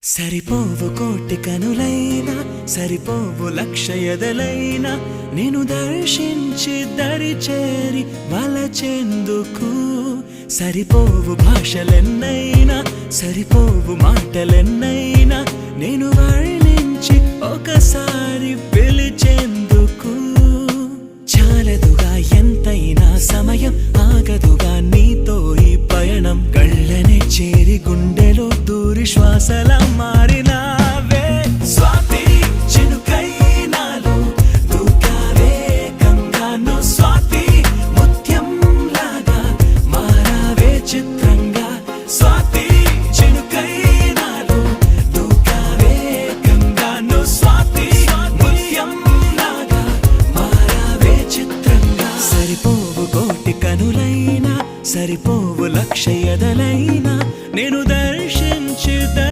సరిపోవు కోటి కనులైనా సరిపోవు లక్ష ఎదలైనా నేను దర్శించి దరి చేరి వలచెందుకు సరిపోవు భాషలెన్నైనా సరిపోవు మాటలెన్నైనా నేను వర్ణించి ఒకసారి పిలిచెందుకు చాలదుగా ఎంతైనా సమయం ఆగదుగా నీతో ఈ పయనం కళ్ళనే చేరి గుండెలో దూరి శ్వాసల మారినావే స్వాతి చినుకై నాలో దూకావే గంగాను స్వాతి ముత్యం లాగా మారావే చిత్రంగా స్వాతి చినుకై నాలో దూకావే గంగాను స్వాతి ముత్యం లాగా మారావే చిత్రంగా సరిపోవు కోటి కనులైనా సరిపోవు లక్ష